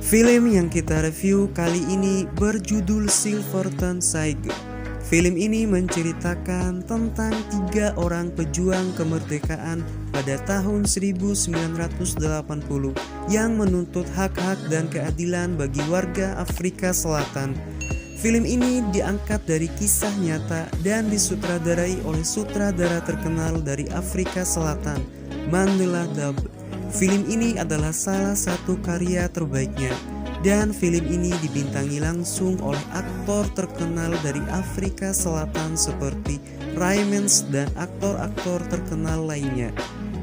Film yang kita review kali ini berjudul Silverton Siege. Film ini menceritakan tentang 3 orang pejuang kemerdekaan pada tahun 1980 yang menuntut hak-hak dan keadilan bagi warga Afrika Selatan. Film ini diangkat dari kisah nyata dan disutradarai oleh sutradara terkenal dari Afrika Selatan, Mandela Dub. Film ini adalah salah satu karya terbaiknya, dan film ini dibintangi langsung oleh aktor terkenal dari Afrika Selatan seperti Raymans dan aktor-aktor terkenal lainnya.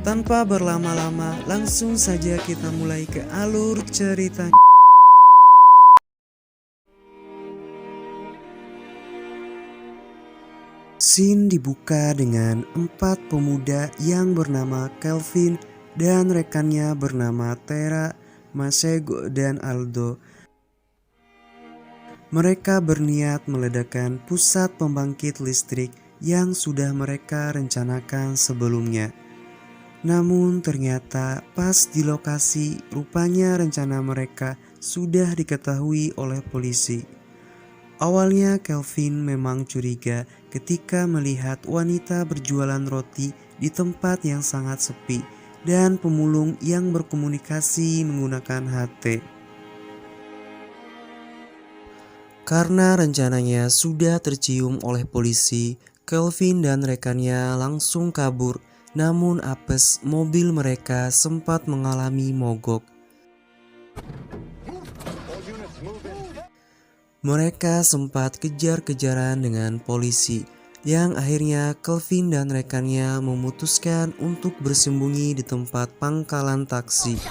Tanpa berlama-lama, langsung saja kita mulai ke alur cerita. Scene dibuka dengan 4 pemuda yang bernama Kelvin dan rekannya bernama Tera, Masego, dan Aldo. Mereka berniat meledakkan pusat pembangkit listrik yang sudah mereka rencanakan sebelumnya. Namun ternyata pas di lokasi, rupanya rencana mereka sudah diketahui oleh polisi. Awalnya Kelvin memang curiga ketika melihat wanita berjualan roti di tempat yang sangat sepi dan pemulung yang berkomunikasi menggunakan HT. Karena rencananya sudah tercium oleh polisi, Kelvin dan rekannya langsung kabur. Namun apes, mobil mereka sempat mengalami mogok. Mereka sempat kejar-kejaran dengan polisi, yang akhirnya Kelvin dan rekannya memutuskan untuk bersembunyi di tempat pangkalan taksi.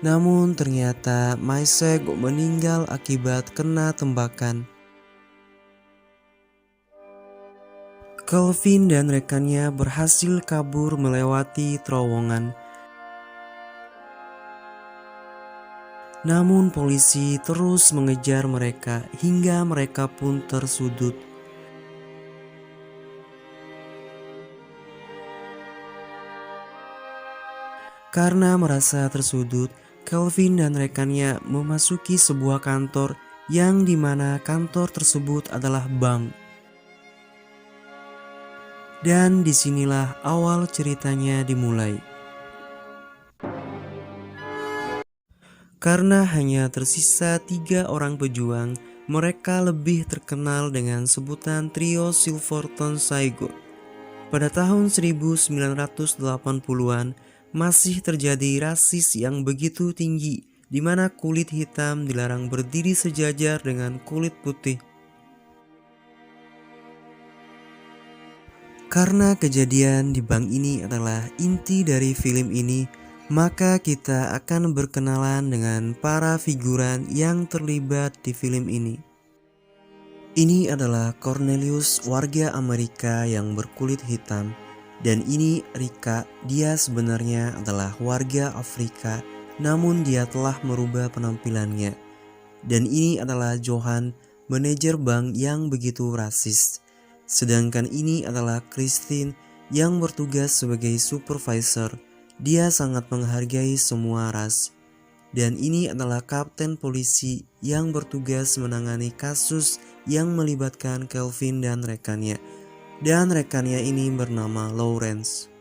Namun ternyata Masego meninggal akibat kena tembakan. Kelvin dan rekannya berhasil kabur melewati terowongan. Namun polisi terus mengejar mereka hingga mereka pun tersudut. Karena merasa tersudut, Kelvin dan rekannya memasuki sebuah kantor yang dimana kantor tersebut adalah bank. Dan disinilah awal ceritanya dimulai. Karena hanya tersisa 3 orang pejuang, mereka lebih terkenal dengan sebutan trio Silverton Siege. Pada tahun 1980-an masih terjadi rasis yang begitu tinggi, di mana kulit hitam dilarang berdiri sejajar dengan kulit putih. Karena kejadian di bank ini adalah inti dari film ini, maka kita akan berkenalan dengan para figuran yang terlibat di film ini. Ini adalah Cornelius, warga Amerika yang berkulit hitam, dan ini Rika, dia sebenarnya adalah warga Afrika, namun dia telah merubah penampilannya. Dan ini adalah Johan, manajer bank yang begitu rasis. Sedangkan ini adalah Christine yang bertugas sebagai supervisor. Dia sangat menghargai semua ras. Dan ini adalah kapten polisi yang bertugas menangani kasus yang melibatkan Kelvin dan rekannya. Dan rekannya ini bernama Lawrence.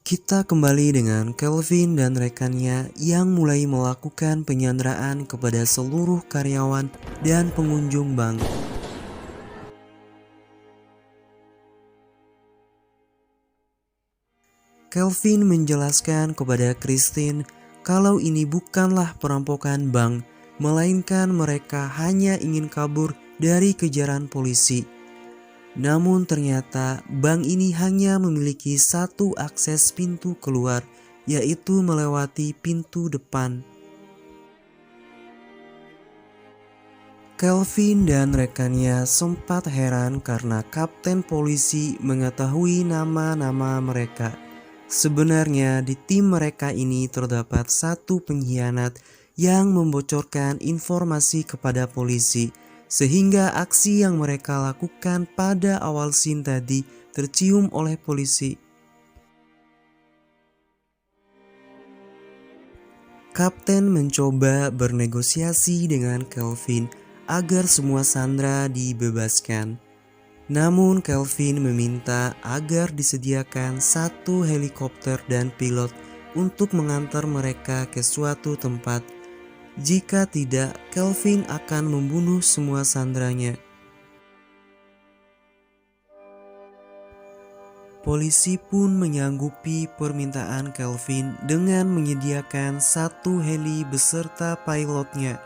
Kita kembali dengan Kelvin dan rekannya yang mulai melakukan penyanderaan kepada seluruh karyawan dan pengunjung bank. Kelvin menjelaskan kepada Christine kalau ini bukanlah perampokan bank, melainkan mereka hanya ingin kabur dari kejaran polisi. Namun ternyata bank ini hanya memiliki satu akses pintu keluar, yaitu melewati pintu depan. Kelvin dan rekannya sempat heran karena kapten polisi mengetahui nama-nama mereka. Sebenarnya di tim mereka ini terdapat satu pengkhianat yang membocorkan informasi kepada polisi. sehingga aksi yang mereka lakukan pada awal scene tadi tercium oleh polisi. Kapten mencoba bernegosiasi dengan Kelvin agar semua sandera dibebaskan. Namun Kelvin meminta agar disediakan satu helikopter dan pilot untuk mengantar mereka ke suatu tempat. Jika tidak, Kelvin akan membunuh semua sanderanya. Polisi pun menyanggupi permintaan Kelvin dengan menyediakan satu heli beserta pilotnya.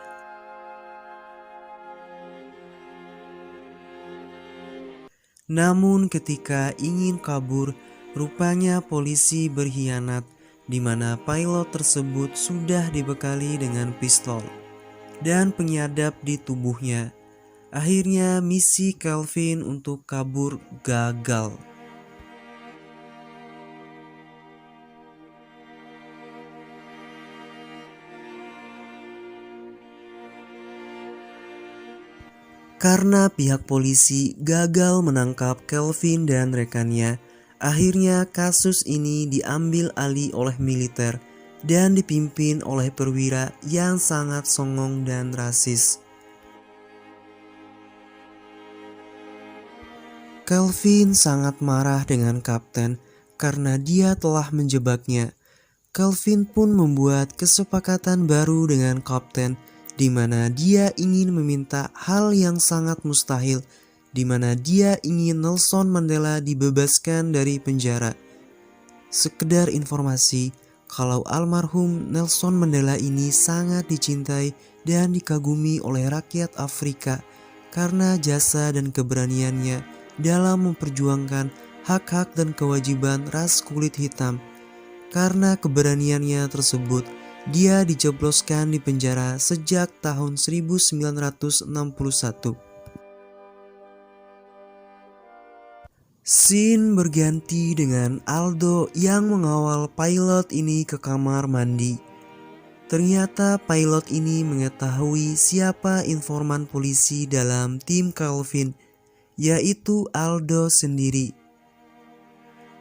Namun ketika ingin kabur, rupanya polisi berkhianat, di mana pilot tersebut sudah dibekali dengan pistol dan penyadap di tubuhnya. Akhirnya misi Kelvin untuk kabur gagal. Karena pihak polisi gagal menangkap Kelvin dan rekannya, akhirnya kasus ini diambil alih oleh militer dan dipimpin oleh perwira yang sangat songong dan rasis. Kelvin sangat marah dengan kapten karena dia telah menjebaknya. Kelvin pun membuat kesepakatan baru dengan kapten di mana dia ingin meminta hal yang sangat mustahil, di mana dia ingin Nelson Mandela dibebaskan dari penjara. Sekedar informasi, kalau almarhum Nelson Mandela ini sangat dicintai dan dikagumi oleh rakyat Afrika karena jasa dan keberaniannya dalam memperjuangkan hak-hak dan kewajiban ras kulit hitam. Karena keberaniannya tersebut, dia dijebloskan di penjara sejak tahun 1961. Scene berganti dengan Aldo yang mengawal pilot ini ke kamar mandi. Ternyata pilot ini mengetahui siapa informan polisi dalam tim Kelvin, yaitu Aldo sendiri.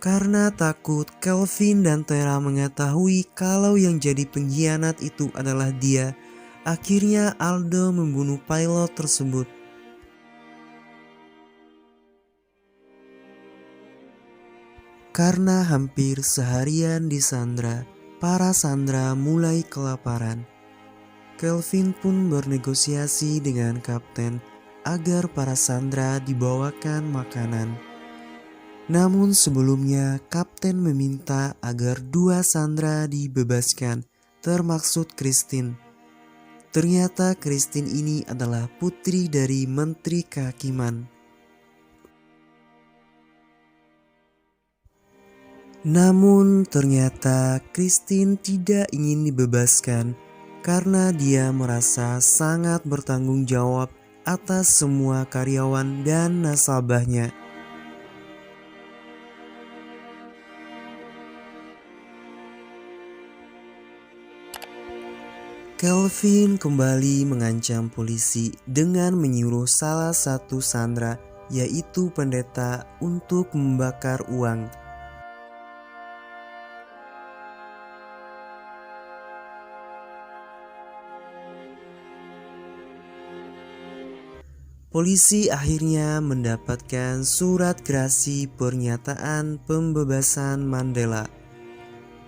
Karena takut Kelvin dan Tera mengetahui kalau yang jadi pengkhianat itu adalah dia, akhirnya Aldo membunuh pilot tersebut. Karena hampir seharian disandra, para sandera mulai kelaparan. Kelvin pun bernegosiasi dengan kapten agar para sandera dibawakan makanan. Namun sebelumnya kapten meminta agar 2 sandera dibebaskan, termaksud Christine. Ternyata Christine ini adalah putri dari Menteri Kehakiman. Namun ternyata Christine tidak ingin dibebaskan karena dia merasa sangat bertanggung jawab atas semua karyawan dan nasabahnya. Kelvin kembali mengancam polisi dengan menyuruh salah satu sandera, yaitu pendeta, untuk membakar uang. Polisi akhirnya mendapatkan surat gerasi pernyataan pembebasan Mandela.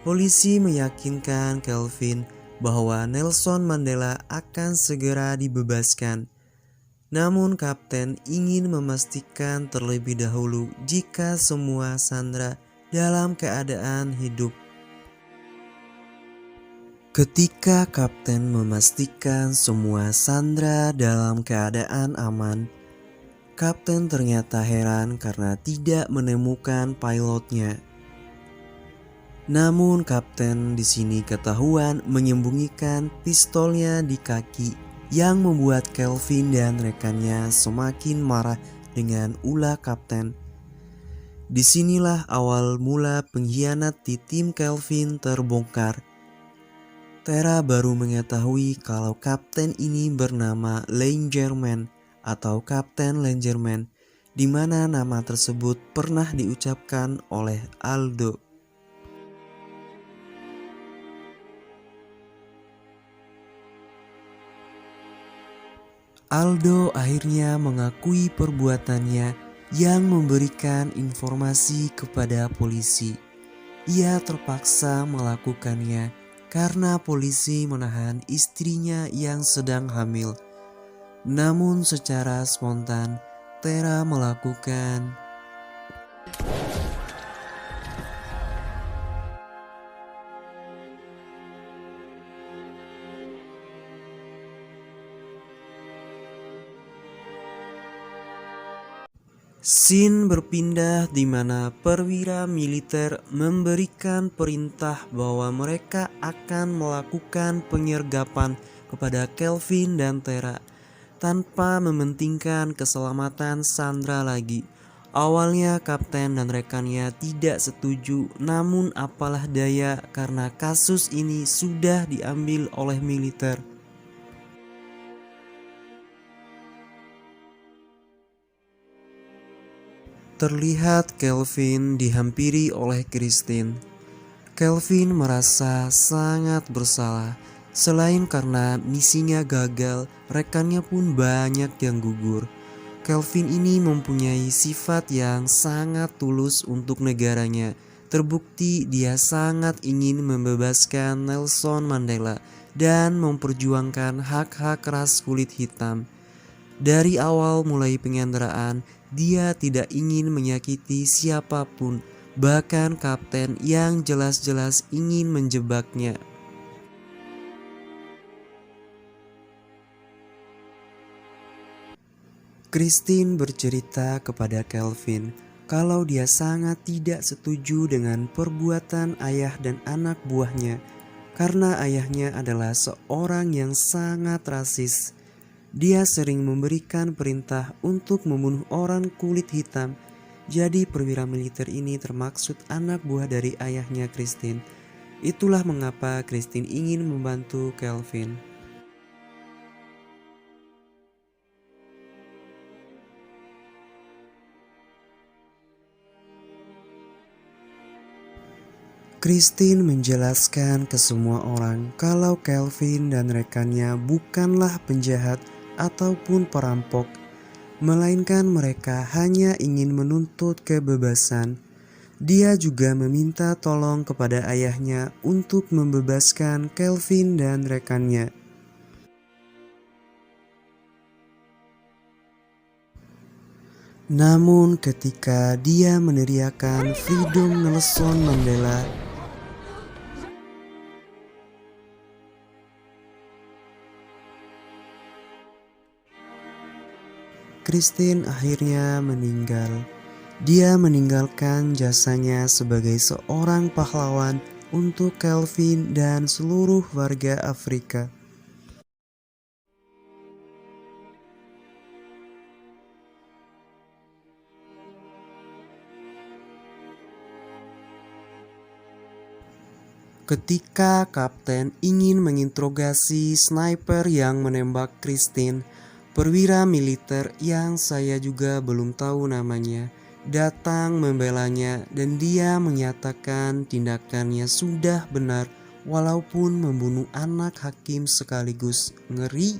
Polisi meyakinkan Kelvin bahwa Nelson Mandela akan segera dibebaskan. Namun kapten ingin memastikan terlebih dahulu jika semua sandera dalam keadaan hidup. Ketika kapten memastikan semua sandera dalam keadaan aman, kapten ternyata heran karena tidak menemukan pilotnya. Namun kapten di sini ketahuan menyembunyikan pistolnya di kaki, yang membuat Kelvin dan rekannya semakin marah dengan ulah kapten. Disinilah awal mula pengkhianat di tim Kelvin terbongkar. Tera baru mengetahui kalau kapten ini bernama Lane Germain atau Kapten Langerman, di mana nama tersebut pernah diucapkan oleh Aldo. Aldo akhirnya mengakui perbuatannya yang memberikan informasi kepada polisi. Ia terpaksa melakukannya karena polisi menahan istrinya yang sedang hamil. Namun secara spontan, Tera melakukan scene berpindah di mana perwira militer memberikan perintah bahwa mereka akan melakukan penyergapan kepada Kelvin dan Tera tanpa mementingkan keselamatan Sandra lagi. Awalnya kapten dan rekannya tidak setuju, namun apalah daya karena kasus ini sudah diambil oleh militer. Terlihat Kelvin dihampiri oleh Christine. Kelvin merasa sangat bersalah. Selain karena misinya gagal, rekannya pun banyak yang gugur. Kelvin ini mempunyai sifat yang sangat tulus untuk negaranya. Terbukti dia sangat ingin membebaskan Nelson Mandela dan memperjuangkan hak-hak ras kulit hitam. Dari awal mulai penyanderaan, dia tidak ingin menyakiti siapapun, bahkan kapten yang jelas-jelas ingin menjebaknya. Christine bercerita kepada Kelvin kalau dia sangat tidak setuju dengan perbuatan ayah dan anak buahnya karena ayahnya adalah seorang yang sangat rasis. Dia sering memberikan perintah untuk membunuh orang kulit hitam. Jadi perwira militer ini termaksud anak buah dari ayahnya Christine. Itulah mengapa Christine ingin membantu Kelvin. Christine menjelaskan ke semua orang kalau Kelvin dan rekannya bukanlah penjahat ataupun perampok, melainkan mereka hanya ingin menuntut kebebasan. Dia juga meminta tolong kepada ayahnya untuk membebaskan Kelvin dan rekannya. Namun ketika dia meneriakkan Freedom Nelson Mandela, Christine akhirnya meninggal. Dia meninggalkan jasanya sebagai seorang pahlawan untuk Kelvin dan seluruh warga Afrika. Ketika kapten ingin menginterogasi sniper yang menembak Christine, perwira militer yang saya juga belum tahu namanya datang membelanya dan dia menyatakan tindakannya sudah benar walaupun membunuh anak hakim sekaligus. Ngeri.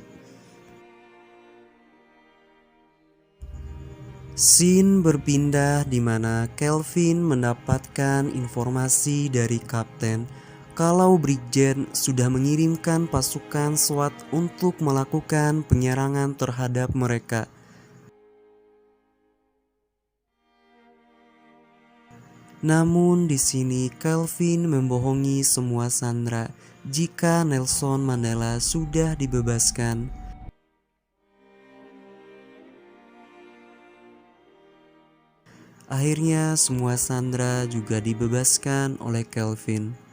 Scene berpindah di mana Kelvin mendapatkan informasi dari kapten kalau Brigjen sudah mengirimkan pasukan SWAT untuk melakukan penyerangan terhadap mereka. Namun di sini Kelvin membohongi semua sandera jika Nelson Mandela sudah dibebaskan. Akhirnya semua sandera juga dibebaskan oleh Kelvin.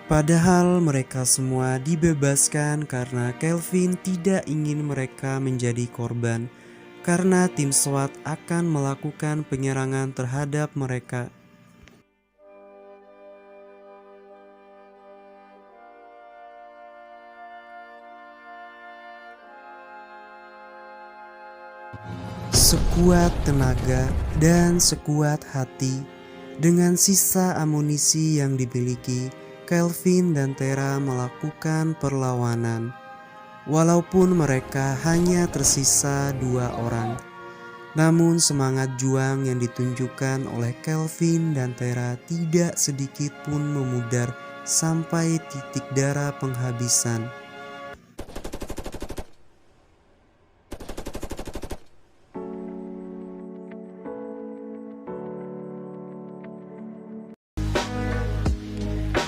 Padahal mereka semua dibebaskan karena Kelvin tidak ingin mereka menjadi korban, karena tim SWAT akan melakukan penyerangan terhadap mereka. Sekuat tenaga dan sekuat hati, dengan sisa amunisi yang dimiliki, Kelvin dan Tera melakukan perlawanan. Walaupun mereka hanya tersisa 2 orang, namun semangat juang yang ditunjukkan oleh Kelvin dan Tera tidak sedikit pun memudar sampai titik darah penghabisan.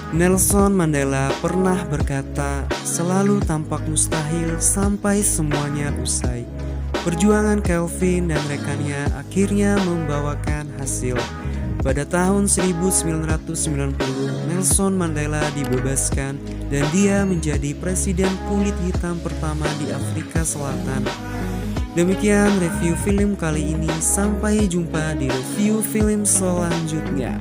Nelson Mandela pernah berkata, "Selalu tampak mustahil sampai semuanya usai." Perjuangan Kelvin dan rekannya akhirnya membawakan hasil. Pada tahun 1990, Nelson Mandela dibebaskan dan dia menjadi presiden kulit hitam pertama di Afrika Selatan. Demikian review film kali ini, sampai jumpa di review film selanjutnya.